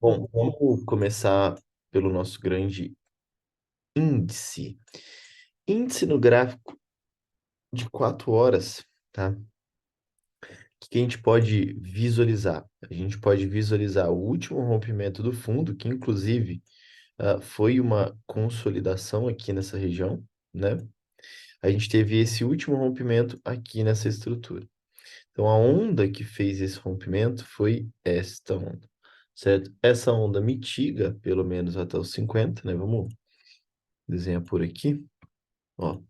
Bom, vamos começar pelo nosso grande índice. Índice no gráfico de 4 horas, tá? O que a gente pode visualizar? A gente pode visualizar o último rompimento do fundo, que inclusive foi uma consolidação aqui nessa região, né? A gente teve esse último rompimento aqui nessa estrutura. Então, a onda que fez esse rompimento foi esta onda, certo? Essa onda mitiga pelo menos até os 50, né? Vamos desenhar por aqui, ó.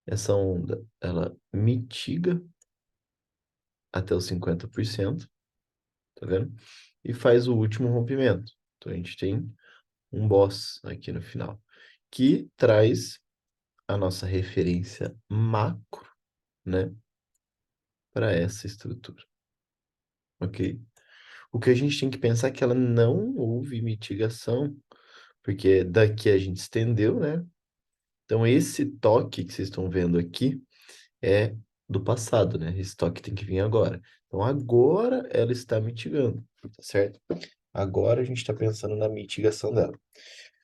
Essa onda, ela mitiga até os 50%, tá vendo? E faz o último rompimento. Então, a gente tem um boss aqui no final, que traz a nossa referência macro, né, para essa estrutura, ok? O que a gente tem que pensar é que ela não houve mitigação, porque daqui a gente estendeu, né? Então, esse toque que vocês estão vendo aqui é do passado, né? Esse toque tem que vir agora. Então, agora ela está mitigando, tá certo? Agora a gente está pensando na mitigação dela.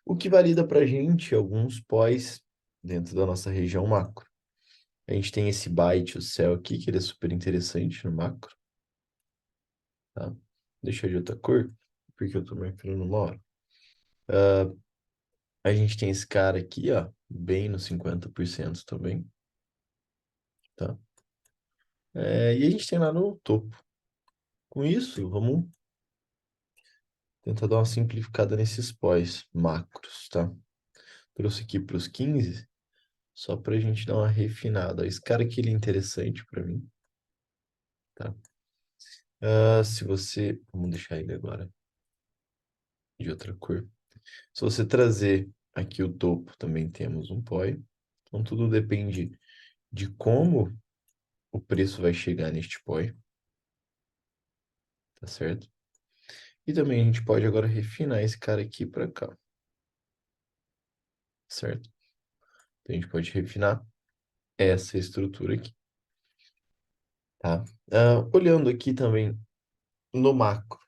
O que valida para a gente alguns pós dentro da nossa região macro. A gente tem esse byte, o céu aqui, que ele é super interessante no macro, tá? Deixa eu de outra cor, porque eu estou marcando numa hora. A gente tem esse cara aqui, ó, bem no 50% também, tá? E a gente tem lá no topo. Com isso, vamos tentar dar uma simplificada nesses pós macros, tá? Trouxe aqui para os 15, só para a gente dar uma refinada. Esse cara aqui ele é interessante para mim, tá? Se você... Vamos deixar ele agora de outra cor. Se você trazer aqui o topo, também temos um poi. Então, tudo depende de como o preço vai chegar neste poi, tá certo? E também a gente pode agora refinar esse cara aqui para cá, certo? Então, a gente pode refinar essa estrutura aqui, tá? Olhando aqui também no macro,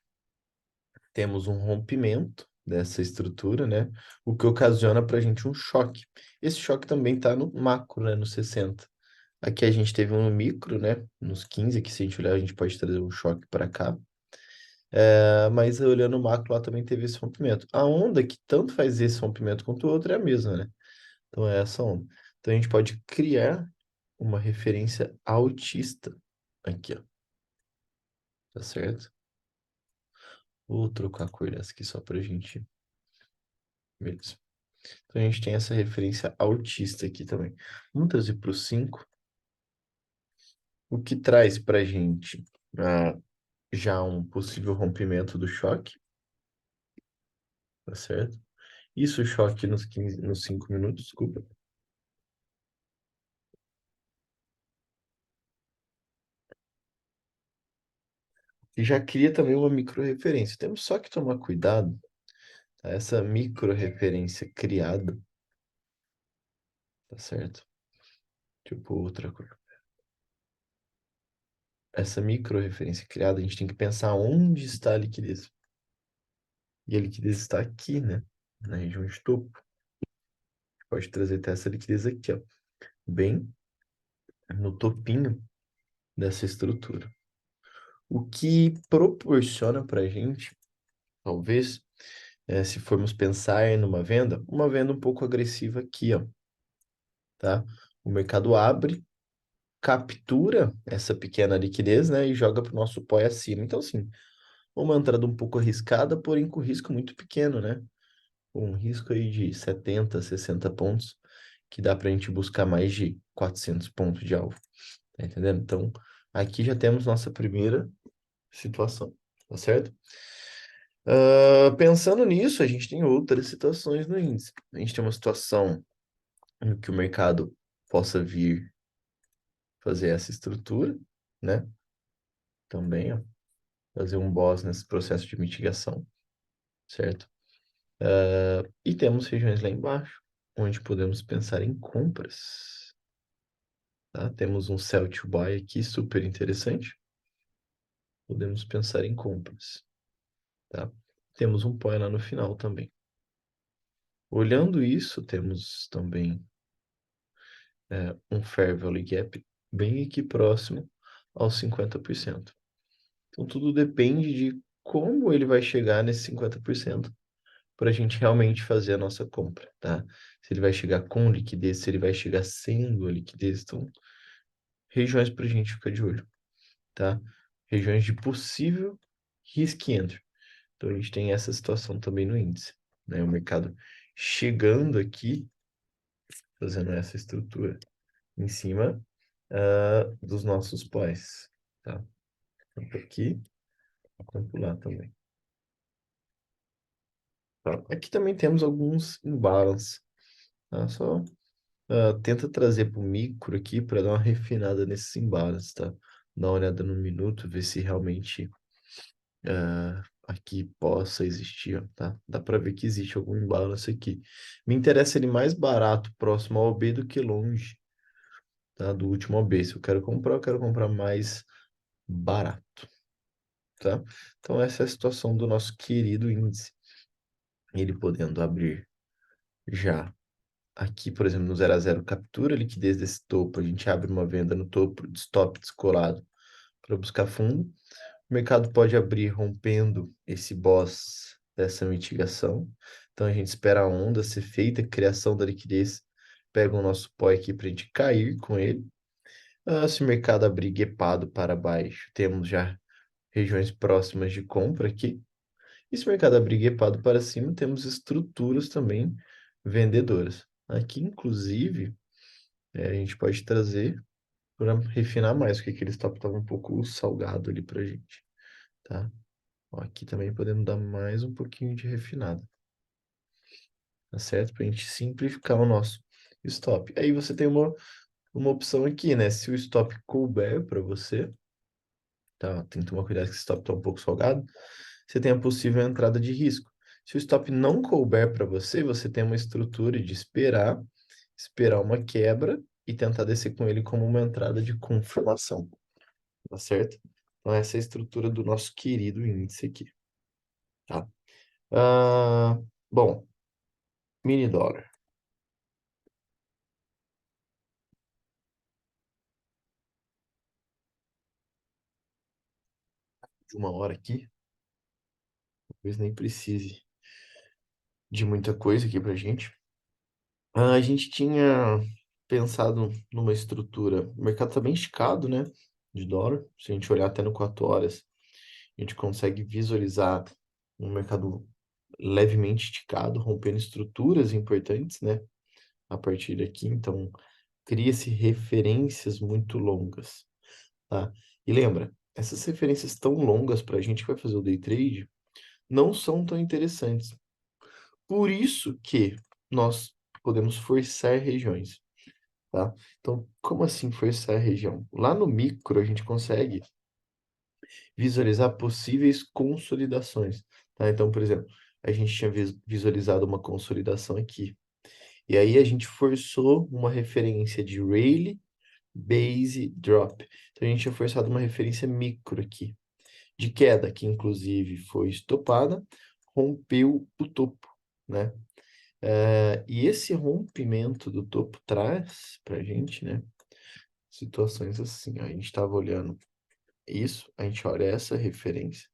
temos um rompimento dessa estrutura, né? O que ocasiona para a gente um choque. Esse choque também está no macro, né? No 60. Aqui a gente teve um no micro, né? Nos 15, que se a gente olhar, a gente pode trazer um choque para cá. Mas olhando o macro, lá também teve esse rompimento. A onda que tanto faz esse rompimento quanto o outro é a mesma, né? Então é essa onda. Então a gente pode criar uma referência altista aqui, ó. Tá certo? Vou trocar a cor dessa aqui só pra gente ver isso. Então a gente tem essa referência altista aqui também. Vamos trazer para o 5, o que traz pra gente já um possível rompimento do choque, tá certo? Isso, o choque nos 15, nos 5 minutos, desculpa. E já cria também uma micro-referência. Temos só que tomar cuidado, tá? Essa micro-referência criada, tá certo? Tipo, outra coisa. Essa micro-referência criada, a gente tem que pensar onde está a liquidez. E a liquidez está aqui, né? Na região de topo. Pode trazer até essa liquidez aqui, ó. Bem no topinho dessa estrutura. O que proporciona para a gente, talvez, se formos pensar numa venda, uma venda um pouco agressiva aqui, ó, tá? O mercado abre, captura essa pequena liquidez, né, e joga para o nosso pó acima. Então, assim, uma entrada um pouco arriscada, porém com risco muito pequeno, né? Um risco aí de 70, 60 pontos, que dá para a gente buscar mais de 400 pontos de alvo, tá entendendo? Então, aqui já temos nossa primeira situação, tá certo? Pensando nisso, a gente tem outras situações no índice. A gente tem uma situação em que o mercado possa vir fazer essa estrutura, né? Também, ó, fazer um boss nesse processo de mitigação, certo? E temos regiões lá embaixo, onde podemos pensar em compras, tá? Temos um sell to buy aqui super interessante. Podemos pensar em compras, tá? temos um POI lá no final também. Olhando isso, temos também um Fair Value Gap bem aqui próximo aos 50%. Então, tudo depende de como ele vai chegar nesse 50% para a gente realmente fazer a nossa compra, tá? Se ele vai chegar com liquidez, se ele vai chegar sendo a liquidez. Então, regiões para a gente ficar de olho, tá? Regiões de possível risk entry. Então, a gente tem essa situação também no índice, né? O mercado chegando aqui, fazendo essa estrutura em cima dos nossos pós, tá? Tanto aqui quanto lá também. Tá? Aqui também temos alguns imbalances, tá? Só tenta trazer para o micro aqui para dar uma refinada nesses imbalances, tá? Dá uma olhada no minuto, ver se realmente aqui possa existir, ó, tá? Dá para ver que existe algum imbalance aqui. Me interessa ele mais barato, próximo ao B do que longe, tá? Do último ao B. Se eu quero comprar mais barato, tá? Então essa é a situação do nosso querido índice. Ele podendo abrir já aqui, por exemplo, no 0 a 0 captura a liquidez desse topo, a gente abre uma venda no topo de stop descolado para buscar fundo. O mercado pode abrir rompendo esse boss dessa mitigação. Então a gente espera a onda ser feita, criação da liquidez, pega o nosso pó aqui para a gente cair com ele. Se o mercado abrir guepado para baixo, temos já regiões próximas de compra aqui. E se o mercado abrir guepado para cima, temos estruturas também vendedoras. Aqui, inclusive, a gente pode trazer para refinar mais, porque aquele stop estava um pouco salgado ali para a gente, tá? Ó, aqui também podemos dar mais um pouquinho de refinada, tá certo? Para a gente simplificar o nosso stop. Aí você tem uma opção aqui, né? Se o stop couber para você, tá? Tem que tomar cuidado que esse stop está um pouco salgado. Você tem a possível entrada de risco. Se o stop não couber para você, você tem uma estrutura de esperar uma quebra e tentar descer com ele como uma entrada de confirmação, tá certo? Então essa é a estrutura do nosso querido índice aqui, tá? Bom, mini dólar de uma hora aqui, talvez nem precise de muita coisa aqui pra gente. A gente tinha pensado numa estrutura. O mercado está bem esticado, né? De dólar. Se a gente olhar até no 4 horas, a gente consegue visualizar um mercado levemente esticado, rompendo estruturas importantes, né? A partir daqui. Então, cria-se referências muito longas, tá? E lembra, essas referências tão longas para a gente que vai fazer o day trade não são tão interessantes. Por isso que nós podemos forçar regiões, tá? Então, como assim forçar a região? Lá no micro, a gente consegue visualizar possíveis consolidações, tá? Então, por exemplo, a gente tinha visualizado uma consolidação aqui. E aí a gente forçou uma referência de Rayleigh, Base, Drop. Então, a gente tinha forçado uma referência micro aqui, de queda, que inclusive foi estopada, rompeu o topo, né? E esse rompimento do topo traz para a gente, né, situações assim. Ó, a gente estava olhando isso, a gente olha essa referência,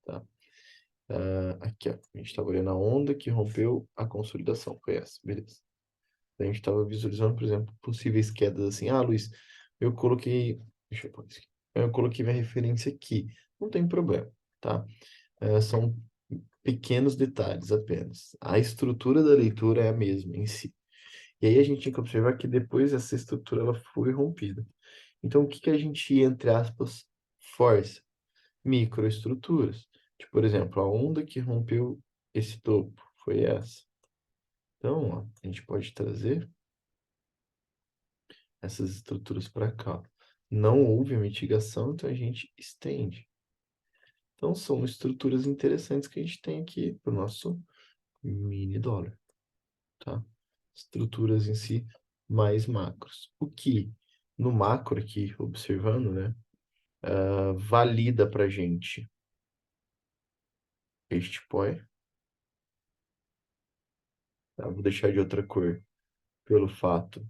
tá? Aqui, ó, a gente estava olhando a onda que rompeu a consolidação, foi essa, beleza. A gente estava visualizando, por exemplo, possíveis quedas assim. Ah, Luiz, eu coloquei, deixa eu pôr isso aqui. Eu coloquei minha referência aqui, não tem problema, tá? São pequenos detalhes apenas. A estrutura da leitura é a mesma em si. E aí a gente tem que observar que depois essa estrutura ela foi rompida. Então, o que que a gente, entre aspas, força? Microestruturas. Tipo, por exemplo, a onda que rompeu esse topo foi essa. Então, ó, a gente pode trazer essas estruturas para cá. Não houve mitigação, então a gente estende. Então, são estruturas interessantes que a gente tem aqui para o nosso mini dólar, tá? Estruturas em si mais macros. O que no macro aqui, observando, né, valida para gente este POI. Tá? Vou deixar de outra cor pelo fato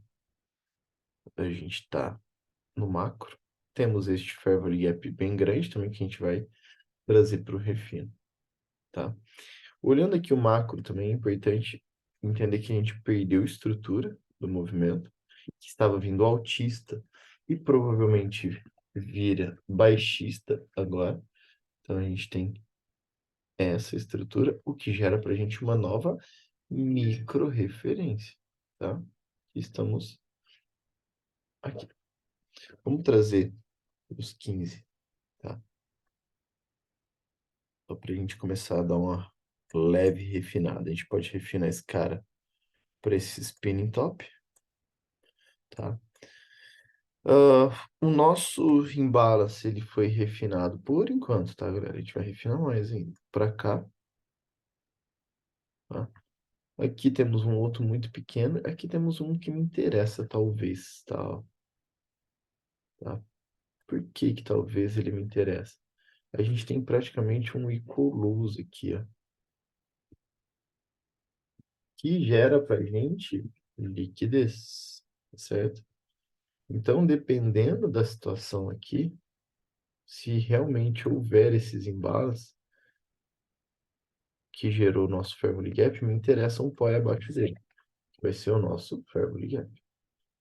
da gente estar no macro. Temos este Fair Value Gap bem grande também que a gente vai trazer para o refino. Tá? Olhando aqui o macro também é importante entender que a gente perdeu estrutura do movimento, que estava vindo altista e provavelmente vira baixista agora. Então a gente tem essa estrutura, o que gera para a gente uma nova micro referência, tá? Estamos aqui. Vamos trazer os 15, tá? Só para a gente começar a dar uma leve refinada. A gente pode refinar esse cara para esse spinning top, tá? O nosso imbalance, ele foi refinado por enquanto, tá, galera? A gente vai refinar mais ainda. Para cá, tá? Aqui temos um outro muito pequeno. Aqui temos um que me interessa, talvez, tá? Tá? Por que que talvez ele me interessa? A gente tem praticamente um equal lose aqui, ó, que gera pra gente liquidez, certo? Então, dependendo da situação aqui, se realmente houver esses embalos que gerou o nosso Fair Value Gap, me interessa um poi abaixo dele, que vai ser o nosso Fair Value Gap.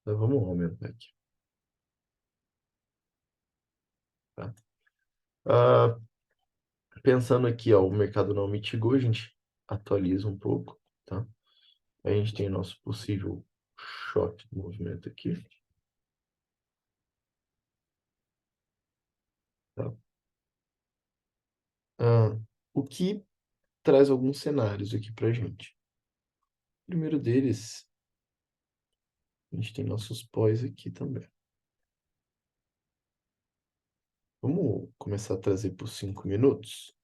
Então, vamos aumentar aqui. Tá? Ah, pensando aqui, ó, o mercado não mitigou, a gente atualiza um pouco, tá? A gente tem nosso possível choque de movimento aqui, tá? Ah, o que traz alguns cenários aqui pra gente. O primeiro deles, a gente tem nossos pós aqui também. Vamos começar a trazer por 5 minutos?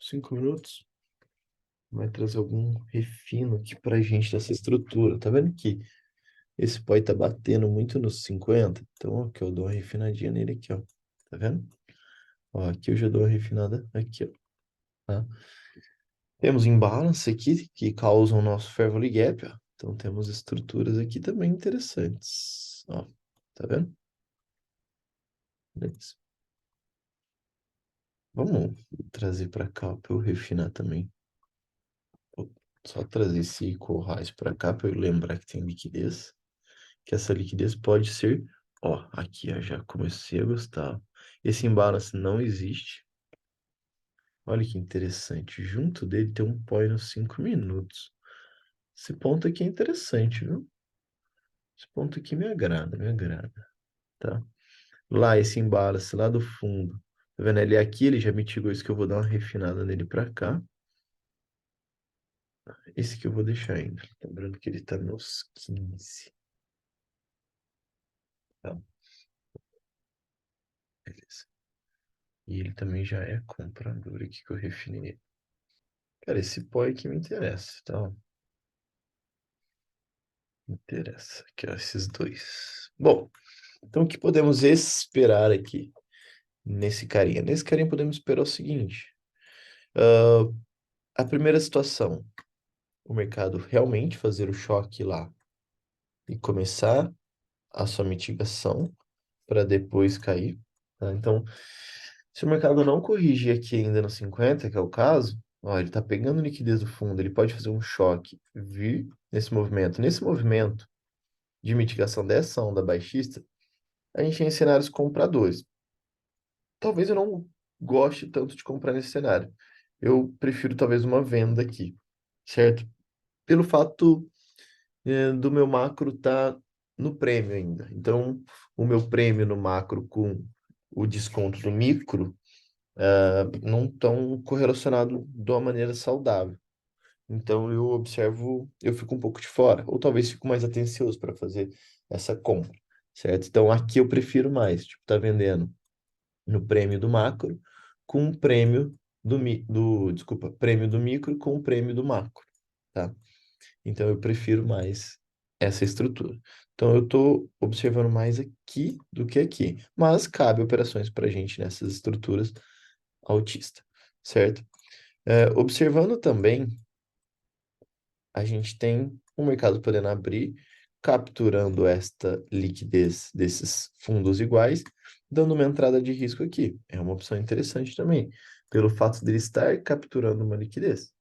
5 minutos vai trazer algum refino aqui pra gente dessa estrutura. Tá vendo que esse pó tá batendo muito nos 50? Então, aqui eu dou uma refinadinha nele aqui, ó. Tá vendo? Ó, aqui eu já dou uma refinada aqui, ó. Tá? Temos imbalance aqui que causam o nosso Fair Value Gap, ó. Então, temos estruturas aqui também interessantes. Ó, tá vendo? Beleza. Vamos trazer para cá para eu refinar também. Vou só trazer esse equal highs para cá para eu lembrar que tem liquidez. Que essa liquidez pode ser, ó, aqui ó, já comecei a gostar. Esse imbalance não existe. Olha que interessante. Junto dele tem um poi nos 5 minutos. Esse ponto aqui é interessante, viu? Esse ponto aqui me agrada, me agrada. Tá? Lá, esse imbalance lá do fundo. Tá vendo? Ele aqui, ele já mitigou isso que eu vou dar uma refinada nele para cá. Esse que eu vou deixar ainda. Lembrando que ele tá nos 15. Tá, beleza. E ele também já é comprador aqui que eu refinei. Cara, esse pó aqui me interessa, tá? Me interessa. Aqui, ó, esses dois. Bom, então o que podemos esperar aqui nesse carinha? Nesse carinha podemos esperar o seguinte. A primeira situação, o mercado realmente fazer o choque lá e começar a sua mitigação para depois cair. Tá? Então, se o mercado não corrigir aqui ainda no 50, que é o caso, ó, ele está pegando liquidez do fundo, ele pode fazer um choque, vir nesse movimento. Nesse movimento de mitigação dessa onda baixista, a gente tem cenários compradores. Talvez eu não goste tanto de comprar nesse cenário. Eu prefiro talvez uma venda aqui, certo? Pelo fato do meu macro estar no prêmio ainda. Então, o meu prêmio no macro com o desconto do micro não estão correlacionado de uma maneira saudável. Então eu observo, eu fico um pouco de fora, ou talvez fico mais atencioso para fazer essa compra, certo? Então aqui eu prefiro mais, tipo, tá vendendo no prêmio do macro com o prêmio desculpa, prêmio do micro com o prêmio do macro, tá? Então eu prefiro mais essa estrutura. Então eu estou observando mais aqui do que aqui, mas cabe operações para a gente nessas estruturas autista, certo? Observando também, a gente tem o mercado podendo abrir, capturando esta liquidez desses fundos iguais, dando uma entrada de risco aqui. É uma opção interessante também, pelo fato dele estar capturando uma liquidez.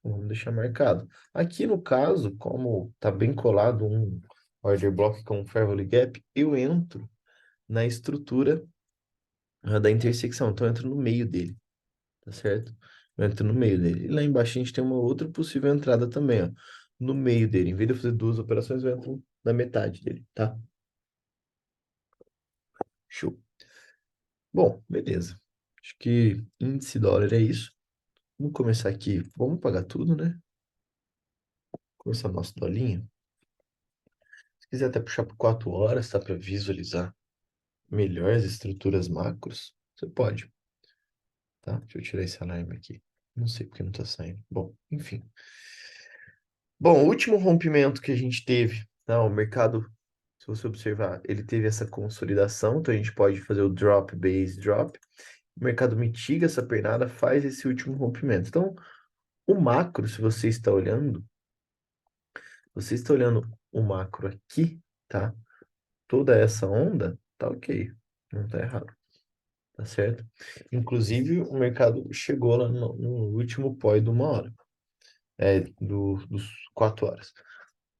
Vamos deixar marcado. Aqui no caso, como está bem colado um order block com um fair value gap, eu entro na estrutura da intersecção. Então, eu entro no meio dele, tá certo? Eu entro no meio dele. E lá embaixo a gente tem uma outra possível entrada também, ó. No meio dele. Em vez de eu fazer duas operações, eu entro na metade dele, tá? Show. Bom, beleza. Acho que índice dólar é isso. Vamos começar aqui. Vamos pagar tudo, né? Começar nosso dolinho. Se quiser até puxar por 4 horas, tá? Para visualizar melhor as estruturas macros, você pode, tá? Deixa eu tirar esse alarme aqui. Não sei porque não tá saindo. Bom, enfim. Bom, o último rompimento que a gente teve, tá? O mercado, se você observar, ele teve essa consolidação, então a gente pode fazer o drop, base, drop. O mercado mitiga essa pernada, faz esse último rompimento. Então, o macro, se você está olhando o macro aqui, tá? Toda essa onda, tá ok. Não tá errado. Tá certo? Inclusive, o mercado chegou lá no último pós de uma hora, dos 4 horas.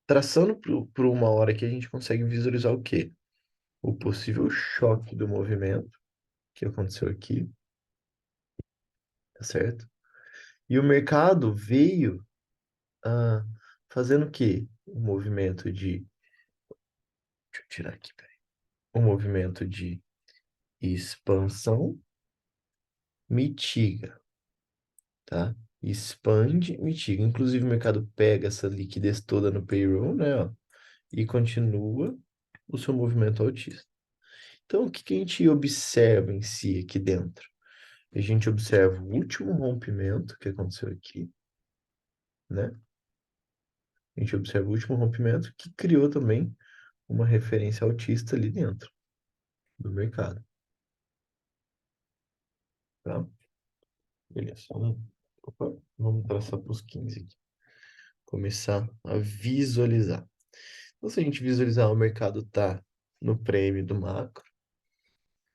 Traçando por uma hora que a gente consegue visualizar o quê? O possível choque do movimento que aconteceu aqui, tá certo? E o mercado veio fazendo o quê? Um movimento de. Deixa eu tirar aqui, peraí. Um movimento de expansão, mitiga, tá? Expande, mitiga. Inclusive, o mercado pega essa liquidez toda no payroll, né? Ó, e continua o seu movimento altista. Então, o que que a gente observa em si aqui dentro? A gente observa o último rompimento que aconteceu aqui, né? A gente observa o último rompimento que criou também uma referência altista ali dentro do mercado, tá? Beleza. Vamos traçar para os 15 aqui. Começar a visualizar. Então, se a gente visualizar, o mercado está no prêmio do macro,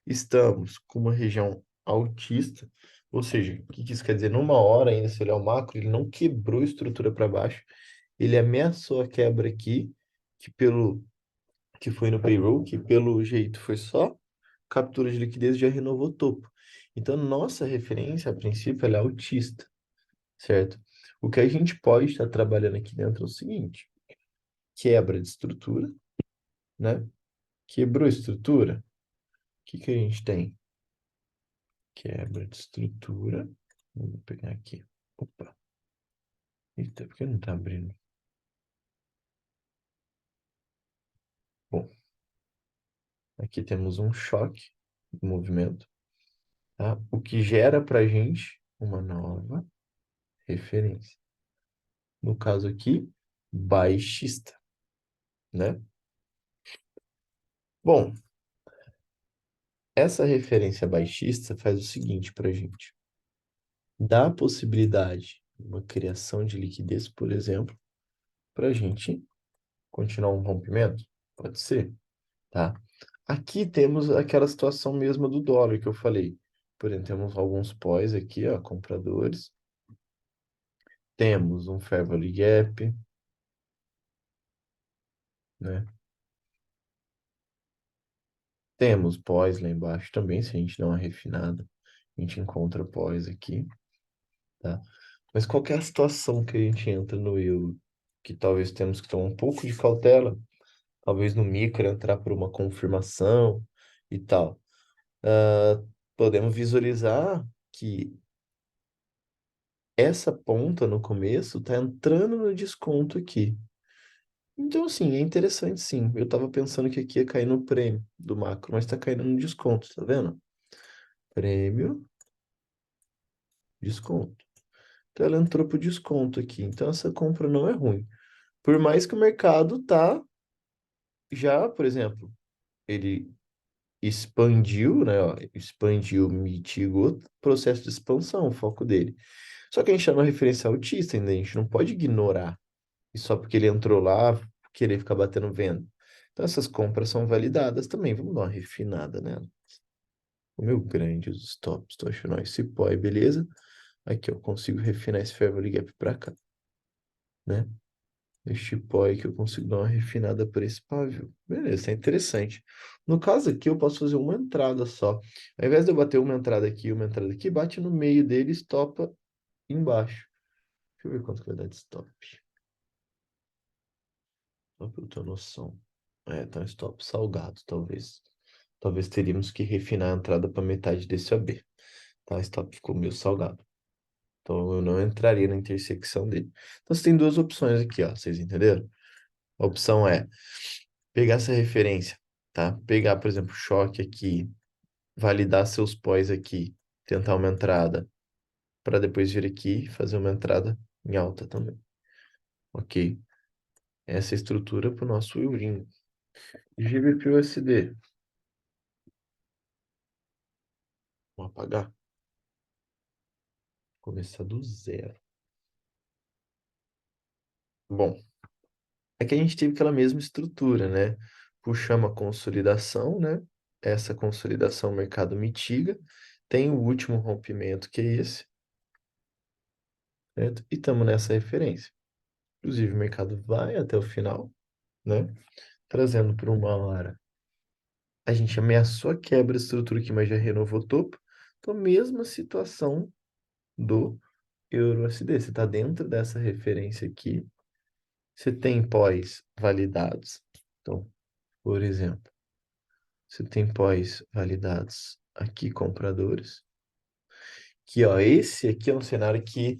estamos com uma região altista, ou seja, o que que isso quer dizer? Numa hora ainda, se olhar o macro, ele não quebrou a estrutura para baixo, ele ameaçou a quebra aqui, que foi no payroll, que pelo jeito foi só captura de liquidez e já renovou o topo. Então, nossa referência, a princípio, ela é altista, certo? O que a gente pode estar trabalhando aqui dentro é o seguinte: quebra de estrutura, né? Quebrou a estrutura, o que que a gente tem? Quebra de estrutura. Vou pegar aqui. Opa. Eita, por que não tá abrindo? Bom, aqui temos um choque de movimento, tá? O que gera para gente uma nova referência. No caso aqui, baixista, né? Bom, essa referência baixista faz o seguinte para gente. Dá a possibilidade de uma criação de liquidez, por exemplo, para a gente continuar um rompimento? Pode ser, tá? Aqui temos aquela situação mesma do dólar que eu falei. Por exemplo, temos alguns pós aqui, ó, compradores. Temos um fair value gap, né? Temos pós lá embaixo também, se a gente der uma refinada, a gente encontra pós aqui, tá? Mas qual que é a situação que a gente entra no euro? Que talvez temos que tomar um pouco de cautela, talvez no micro entrar por uma confirmação e tal. Ah, podemos visualizar que essa ponta no começo tá entrando no desconto aqui. Então, assim, é interessante sim. Eu tava pensando que aqui ia cair no prêmio do macro, mas tá caindo no desconto, tá vendo? Prêmio, desconto. Então ela entrou pro desconto aqui. Então essa compra não é ruim. Por mais que o mercado tá já, por exemplo, ele expandiu, né? Ó, expandiu, mitigou, processo de expansão, o foco dele. Só que a gente está numa referência altista ainda, a gente não pode ignorar. E só porque ele entrou lá, querer ficar batendo venda. Então essas compras são validadas também. Vamos dar uma refinada nela. O meu grande, os stops. Estou achando ó, esse pó aí, beleza? Aqui eu consigo refinar esse Fair Value Gap para cá, né? Este pó aí que eu consigo dar uma refinada por esse pavio. Beleza, é interessante. No caso aqui, eu posso fazer uma entrada só. Ao invés de eu bater uma entrada aqui e uma entrada aqui, bate no meio dele e estopa embaixo. Deixa eu ver quanto que vai dar de stop. Só pra eu ter noção. Tá um stop salgado, talvez. Talvez teríamos que refinar a entrada para metade desse AB. Tá, o stop ficou meio salgado. Então eu não entraria na intersecção dele. Então você tem duas opções aqui, ó. Vocês entenderam? A opção é pegar essa referência, tá? Pegar, por exemplo, choque aqui, validar seus pós aqui, tentar uma entrada, para depois vir aqui e fazer uma entrada em alta também. Ok? Essa é a estrutura para o nosso Wilrinho. GBP USD. Vamos apagar. Começar do zero. Bom, é que a gente teve aquela mesma estrutura, né? Puxamos a consolidação, né? Essa consolidação o mercado mitiga. Tem o último rompimento, que é esse, certo? E estamos nessa referência. Inclusive, o mercado vai até o final, né? Trazendo para uma hora. A gente ameaçou a quebra da estrutura aqui, mas já renovou o topo. Então, mesma situação do Euro-USD. Você está dentro dessa referência aqui. Você tem pós validados. Então, por exemplo, você tem pós validados aqui, compradores. Que, ó, esse aqui é um cenário que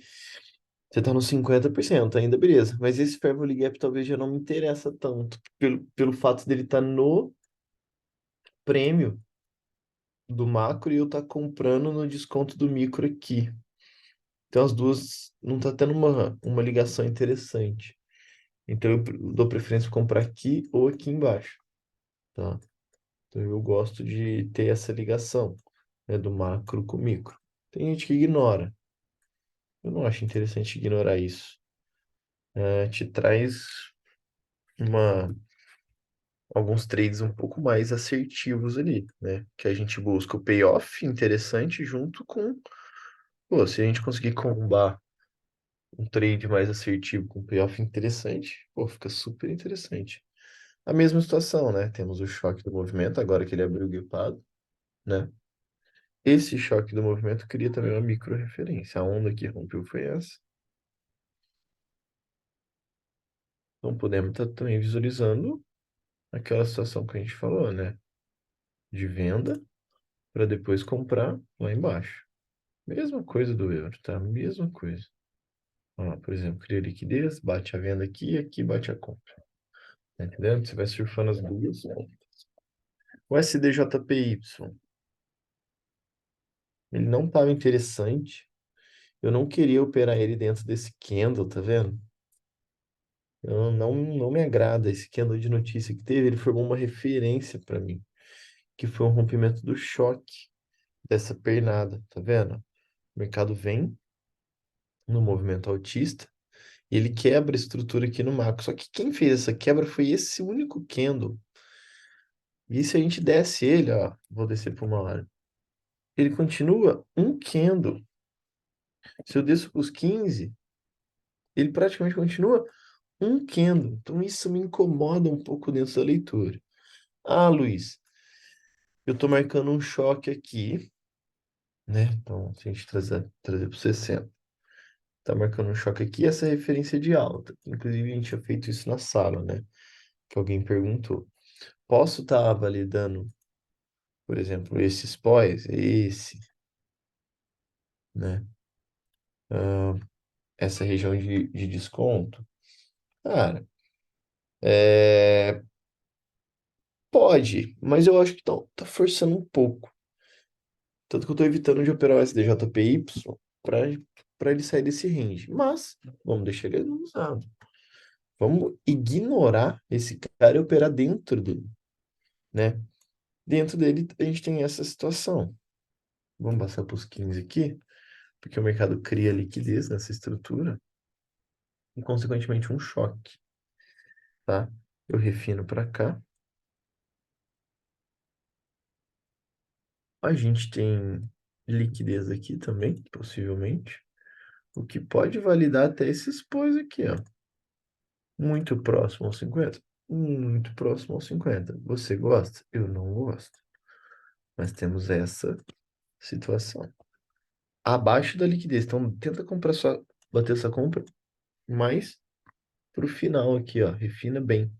você está no 50% ainda, beleza. Mas esse Fair Value Gap talvez já não me interessa tanto, pelo fato dele estar no prêmio do macro e eu estar comprando no desconto do micro aqui. Então as duas não tá tendo uma ligação interessante. Então eu dou preferência para comprar aqui ou aqui embaixo, tá? Então eu gosto de ter essa ligação, né, do macro com o micro. Tem gente que ignora. Eu não acho interessante ignorar isso. Te traz uma, alguns trades um pouco mais assertivos ali, né? Que a gente busca o payoff interessante junto com, pô, se a gente conseguir combar um trade mais assertivo com payoff interessante, pô, fica super interessante. A mesma situação, né? Temos o choque do movimento, agora que ele abriu o gapado, né? Esse choque do movimento cria também uma micro referência. A onda que rompeu foi essa. Então podemos estar também visualizando aquela situação que a gente falou, né? De venda para depois comprar lá embaixo. Mesma coisa do euro, tá? Mesma coisa. Ó, por exemplo, cria liquidez, bate a venda aqui e aqui bate a compra. Tá entendendo? Você vai surfando as duas. O SDJPY, ele não estava interessante. Eu não queria operar ele dentro desse candle, tá vendo? Eu não me agrada esse candle de notícia que teve. Ele formou uma referência para mim, que foi um rompimento do choque dessa pernada, tá vendo? O mercado vem no movimento altista e ele quebra a estrutura aqui no macro. Só que quem fez essa quebra foi esse único candle. E se a gente desce ele, ó, vou descer por uma hora. Ele continua um candle. Se eu desço para os 15, ele praticamente continua um candle. Então isso me incomoda um pouco dentro da leitura. Ah, Luiz, eu estou marcando um choque aqui, né? Então, se a gente trazer para 60, está marcando um choque aqui, essa é referência de alta. Inclusive, a gente tinha feito isso na sala, né? Que alguém perguntou. Posso estar validando, por exemplo, esses pós, esse, né? Essa região de desconto? Cara, é, pode, mas eu acho que tá forçando um pouco. Tanto que eu estou evitando de operar o SDJPY para ele sair desse range. Mas vamos deixar ele usado. Vamos ignorar esse cara e operar dentro dele, né? Dentro dele a gente tem essa situação. Vamos passar para os 15 aqui. porque o mercado cria liquidez nessa estrutura e, consequentemente, um choque, tá? Eu refino para cá. A gente tem liquidez aqui também, possivelmente, o que pode validar até esses pós aqui, ó. Muito próximo aos 50. Muito próximo aos 50. Você gosta? Eu não gosto. Mas temos essa situação. Abaixo da liquidez. Então, tenta comprar só, bater essa compra mais pro final aqui, ó. Refina bem,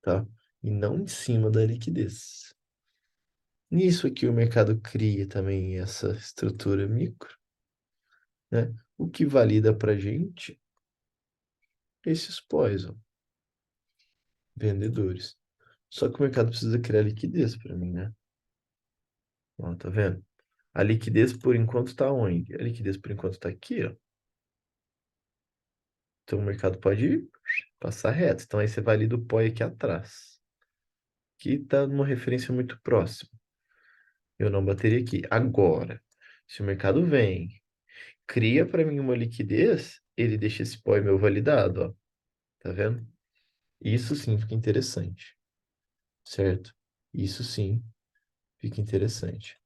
tá? E não em cima da liquidez. Nisso aqui o mercado cria também essa estrutura micro, né? O que valida pra gente esses pós, ó, vendedores. Só que o mercado precisa criar liquidez para mim, né? Ó, tá vendo? A liquidez por enquanto tá onde? A liquidez por enquanto tá aqui, ó. Então o mercado pode passar reto. Então aí você valida o pó aqui atrás, que tá numa referência muito próxima. Eu não bateria aqui. Agora, se o mercado vem, cria para mim uma liquidez, ele deixa esse pó meu validado, ó. Tá vendo? Isso sim fica interessante, certo? Isso sim fica interessante,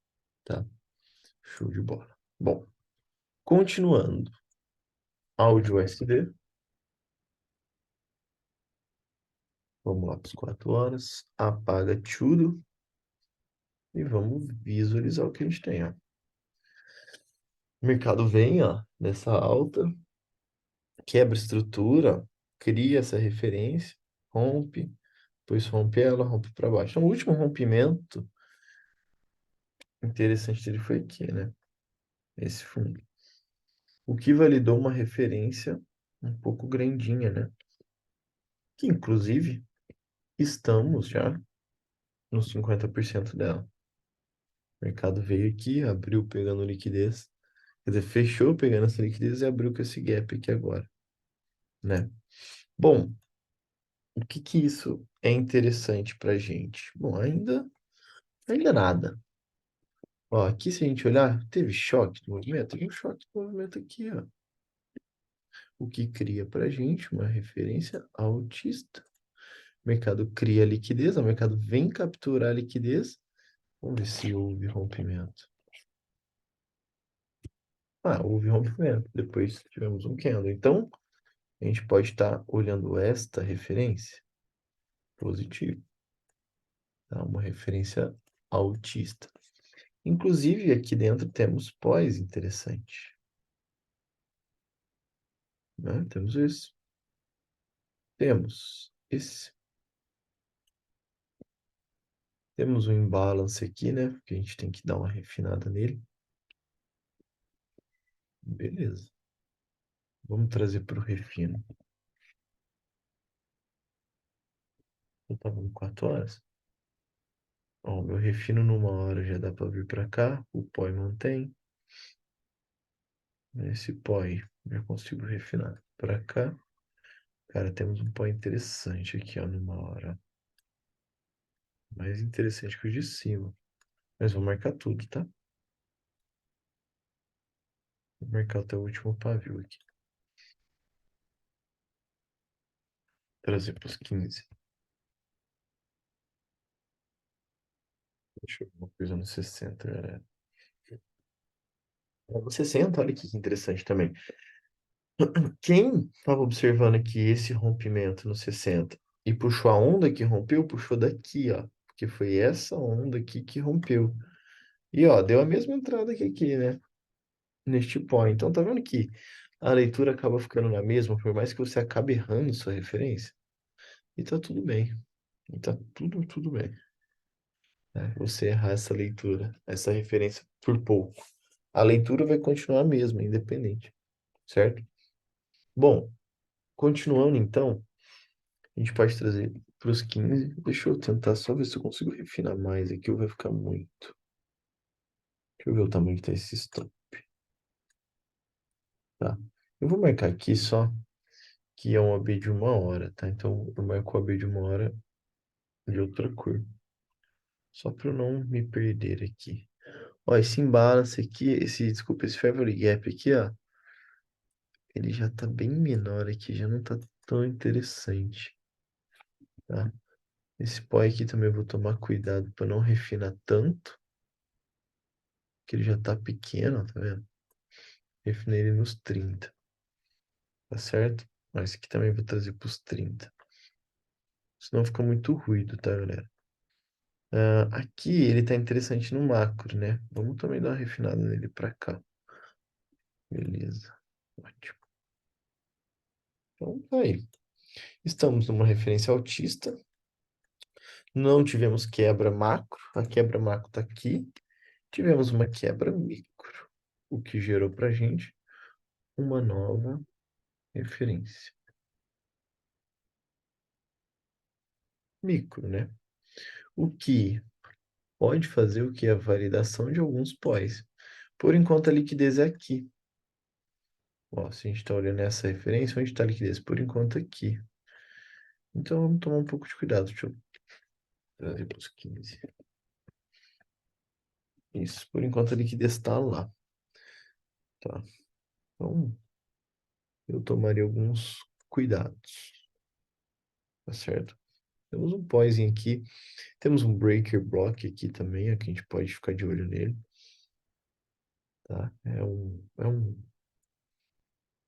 tá? Show de bola. Bom, continuando. Áudio USB. Vamos lá para as 4 horas. Apaga tudo e vamos visualizar o que a gente tem, ó. O mercado vem, ó, nessa alta, quebra estrutura, cria essa referência, rompe, depois rompe ela, rompe para baixo. Então, o último rompimento interessante dele foi aqui, né? Esse fundo. O que validou uma referência um pouco grandinha, né? Que inclusive estamos já nos 50% dela. O mercado veio aqui, abriu pegando liquidez, quer dizer, fechou pegando essa liquidez e abriu com esse gap aqui agora, né? Bom, o que que isso é interessante para gente? Bom, ainda nada. Ó, aqui se a gente olhar, teve choque de movimento? Teve um choque de movimento aqui, ó. O que cria para gente uma referência altista. O mercado cria liquidez, o mercado vem capturar a liquidez. Vamos ver se houve rompimento. Ah, houve rompimento. Depois tivemos um candle. Então, a gente pode estar olhando esta referência positiva, tá? Uma referência altista. Inclusive, aqui dentro temos pós interessante, né? Temos esse. Temos esse. Temos um imbalance aqui, né? Porque a gente tem que dar uma refinada nele. Beleza. Vamos trazer para o refino. Eu estava em 4 horas. Ó, meu refino numa hora já dá para vir para cá. O pó mantém. Esse pó aí, já consigo refinar para cá. Cara, temos um pó interessante aqui, ó, numa hora. Mais interessante que o de cima. Mas vou marcar tudo, tá? Vou marcar até o último pavio aqui. Trazer para os 15. Deixa eu ver uma coisa no 60, galera. No 60, olha que interessante também. Quem estava observando aqui esse rompimento no 60 e puxou a onda que rompeu, puxou daqui, ó. Porque foi essa onda aqui que rompeu. E, ó, deu a mesma entrada que aqui, né? Neste point. Então, tá vendo que a leitura acaba ficando na mesma, por mais que você acabe errando sua referência. E tá tudo bem. E tá tudo bem, né? Você errar essa leitura, essa referência por pouco. A leitura vai continuar a mesma, independente, certo? Bom, continuando então, a gente pode trazer para os 15. Deixa eu tentar só ver se eu consigo refinar mais aqui, ou vai ficar muito. Deixa eu ver o tamanho que tá esse stop, tá? Eu vou marcar aqui só que é um AB de 1 hora, tá? Então eu marco o AB de 1 hora de outra cor. Só para eu não me perder aqui. Ó, esse imbalance aqui, desculpa, esse Fairway Gap aqui, ó, ele já tá bem menor aqui, já não tá tão interessante, tá? Esse pó aqui também eu vou tomar cuidado para não refinar tanto, que ele já tá pequeno, ó, tá vendo? Refinei ele nos 30, tá certo? Mas esse aqui também vou trazer pros 30. Senão fica muito ruído, tá, galera? Aqui ele tá interessante no macro, né? Vamos também dar uma refinada nele pra cá. Beleza. Ótimo. Então, tá aí. Estamos numa referência altista. Não tivemos quebra macro. A quebra macro tá aqui. Tivemos uma quebra micro, o que gerou pra gente uma nova referência. Micro, né? O que pode fazer o que? A validação de alguns pós. Por enquanto, a liquidez é aqui. Ó, se a gente está olhando essa referência, onde está a liquidez? Por enquanto, aqui. Então, vamos tomar um pouco de cuidado. Deixa eu trazer para os 15. Isso, por enquanto, a liquidez está lá. Tá? Então, eu tomaria alguns cuidados. Tá certo? Temos um poisinho aqui. Temos um breaker block aqui também, que a gente pode ficar de olho nele. Tá?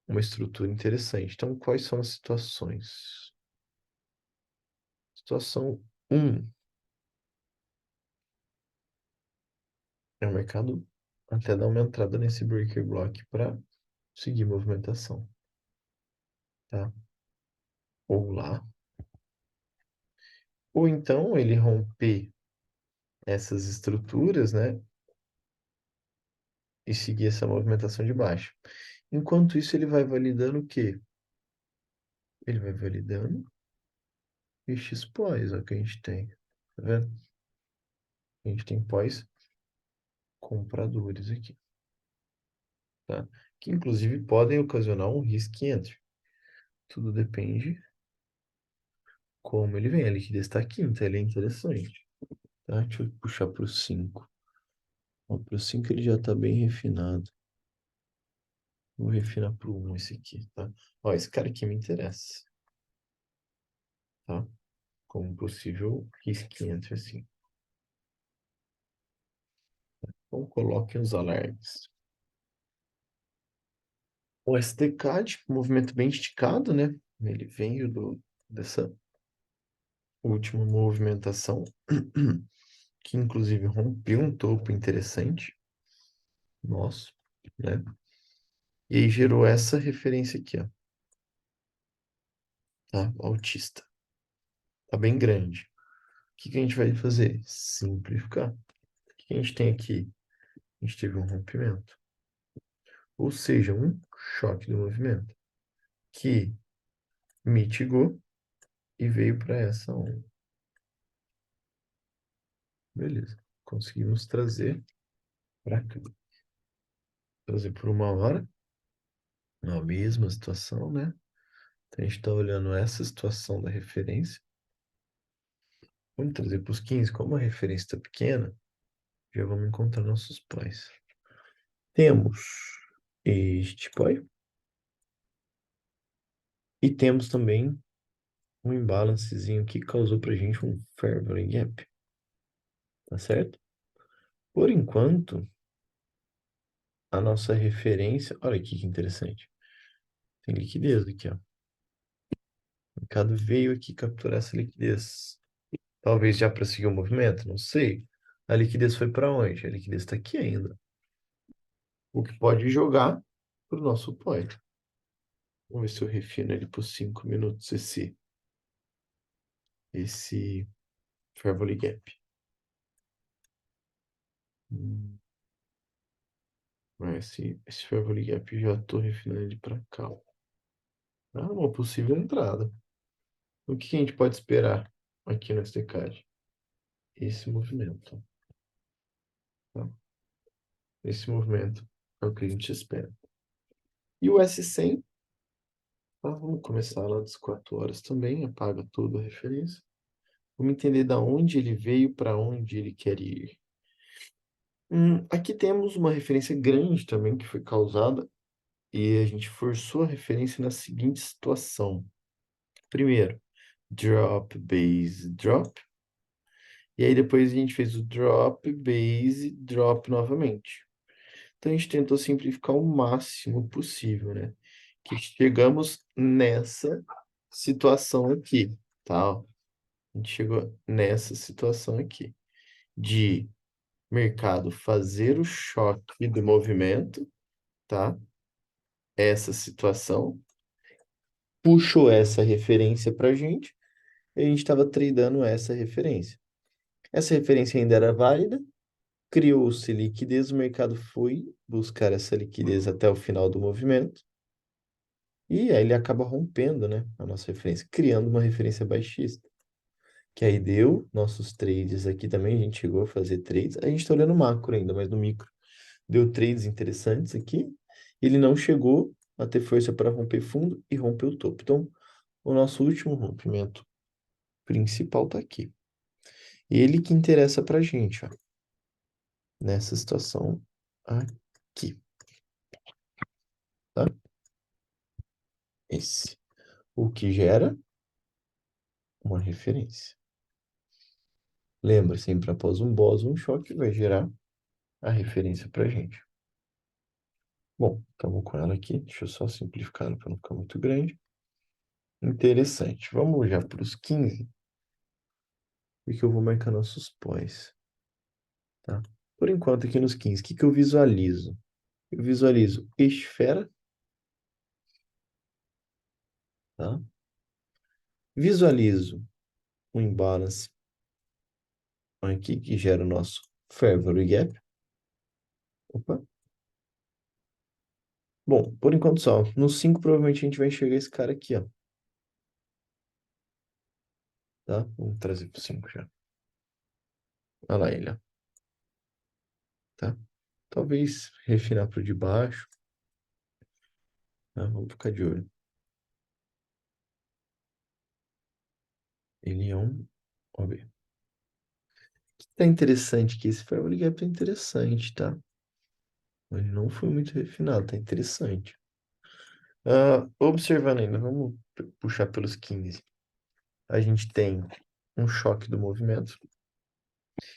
Uma estrutura interessante. Então, quais são as situações? Situação um é o mercado até dar uma entrada nesse breaker block para seguir movimentação, tá? Ou lá. Ou então ele romper essas estruturas, né? E seguir essa movimentação de baixo. Enquanto isso, ele vai validando o quê? Ele vai validando estes pós, ó, que a gente tem. Tá vendo? A gente tem pós compradores aqui, tá? Que inclusive podem ocasionar um risk entry. Tudo depende como ele vem. A liquidez está aqui, então ele é interessante. Tá? Deixa eu puxar para o 5. Para o 5 ele já está bem refinado. Vou refinar para o 1 esse aqui, tá? Ó, esse cara aqui me interessa, tá? Como possível risk entry, assim. Então coloquem os alarmes. O SDCAD, movimento bem esticado, né? Ele veio dessa última movimentação, que inclusive rompeu um topo interessante, nosso, né? E aí gerou essa referência aqui, ó, tá? Autista. Tá bem grande. O que que a gente vai fazer? Simplificar. O que a gente tem aqui? A gente teve um rompimento. Ou seja, um choque do movimento que mitigou e veio para essa onda. Beleza. Conseguimos trazer para cá. Trazer por uma hora, na mesma situação, né? Então, a gente está olhando essa situação da referência. Vamos trazer para os 15. Como a referência está pequena, já vamos encontrar nossos pós. Temos este pós. E temos também um imbalancezinho que causou para a gente um fair value gap. Tá certo? Por enquanto, a nossa referência. Olha aqui que interessante. Tem liquidez aqui, ó. O mercado veio aqui capturar essa liquidez. Talvez já para seguir o movimento, não sei. A liquidez foi para onde? A liquidez está aqui ainda. O que pode jogar para o nosso point. Vamos ver se eu refino ele por 5 minutos esse fair value gap. Esse fair value gap já estou refinando ele para cá. Uma possível entrada. O que a gente pode esperar aqui no STCAD? Esse movimento. Tá? Esse movimento é o que a gente espera. E o S100, tá? Vamos começar lá das 4 horas também, apaga tudo a referência. Vamos entender da onde ele veio para onde ele quer ir. Aqui temos uma referência grande também que foi causada e a gente forçou a referência na seguinte situação. Primeiro, drop, base, drop. E aí depois a gente fez o drop, base, drop novamente. Então a gente tentou simplificar o máximo possível, né? Que chegamos nessa situação aqui, tá? Ó, a gente chegou nessa situação aqui de mercado fazer o choque do movimento, tá? Essa situação puxou essa referência para a gente e a gente estava tradando essa referência. Essa referência ainda era válida, criou-se liquidez, o mercado foi buscar essa liquidez até o final do movimento e aí ele acaba rompendo, né, a nossa referência, criando uma referência baixista. Que aí deu nossos trades aqui também, a gente chegou a fazer trades. A gente está olhando macro ainda, mas no micro deu trades interessantes aqui. Ele não chegou a ter força para romper fundo e rompeu o topo. Então, o nosso último rompimento principal está aqui. Ele que interessa para a gente, ó, nessa situação aqui, tá? Esse. O que gera uma referência. Lembra, sempre após um Boston choque vai gerar a referência para a gente. Bom, estamos com ela aqui. Deixa eu só simplificar para não ficar muito grande. Interessante. Vamos já para os 15, porque eu vou marcar nossos pós, tá? Por enquanto, aqui nos 15, o que eu visualizo? Eu visualizo esfera, tá? Visualizo um imbalance aqui que gera o nosso Fair Value Gap. Opa. Bom, por enquanto só. No 5, provavelmente a gente vai enxergar esse cara aqui, ó. Tá? Vamos trazer para o 5 já. Olha lá ele, ó. Tá? Talvez refinar para o de baixo. Tá? Vamos ficar de olho. Ele é um OB. Tá interessante que esse Fair Gap tá interessante, tá? Ele não foi muito refinado, tá interessante. Observando ainda, vamos puxar pelos 15. A gente tem um choque do movimento.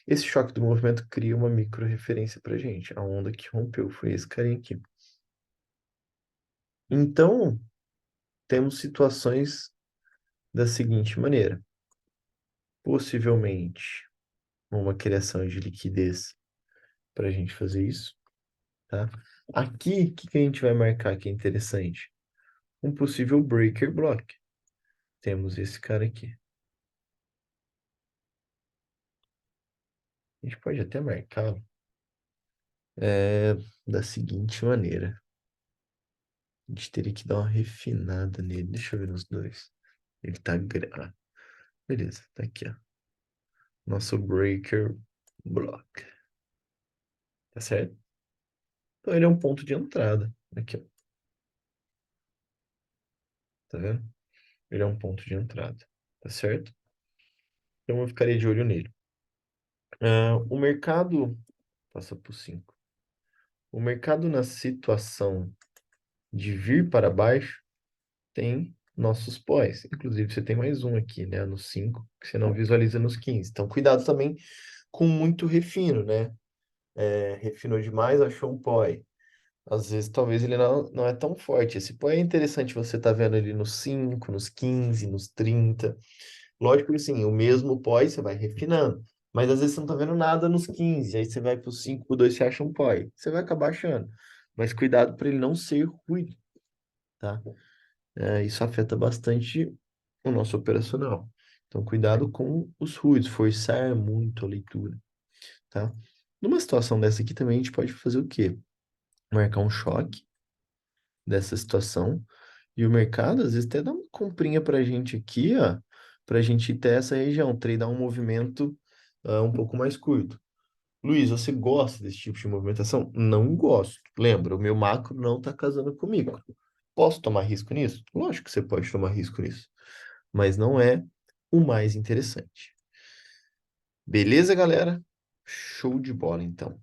Esse choque do movimento cria uma micro referência pra gente. A onda que rompeu foi esse carinha aqui. Então, temos situações da seguinte maneira. Possivelmente, uma criação de liquidez para a gente fazer isso, tá? Aqui, o que que a gente vai marcar que é interessante? Um possível breaker block. Temos esse cara aqui. A gente pode até marcar da seguinte maneira. A gente teria que dar uma refinada nele. Deixa eu ver nos dois. Ele tá... beleza, tá aqui, ó. Nosso breaker block. Tá certo? Então ele é um ponto de entrada. Aqui, ó. Tá vendo? Ele é um ponto de entrada. Tá certo? Então eu ficaria de olho nele. O mercado... Passa por 5. O mercado na situação de vir para baixo tem nossos pós. Inclusive, você tem mais um aqui, né? No 5 que você não visualiza nos 15. Então, cuidado também com muito refino, né? Refinou demais, achou um poi. Às vezes, talvez ele não é tão forte. Esse poi é interessante você tá vendo ele nos 5 nos 15 nos 30. Lógico que sim, o mesmo poi você vai refinando. Mas às vezes você não tá vendo nada nos 15. Aí você vai pro 5, pro 2, você acha um poi. Você vai acabar achando. Mas cuidado para ele não ser ruído, tá? Isso afeta bastante o nosso operacional. Então, cuidado com os ruídos, forçar muito a leitura, tá? Numa situação dessa aqui também a gente pode fazer o quê? Marcar um choque dessa situação e o mercado às vezes até dá uma comprinha pra gente aqui, ó, pra gente ter essa região, treinar um movimento um pouco mais curto. Luiz, você gosta desse tipo de movimentação? Não gosto. Lembra, o meu macro não tá casando comigo. Posso tomar risco nisso? Lógico que você pode tomar risco nisso, mas não é o mais interessante. Beleza, galera? Show de bola, então.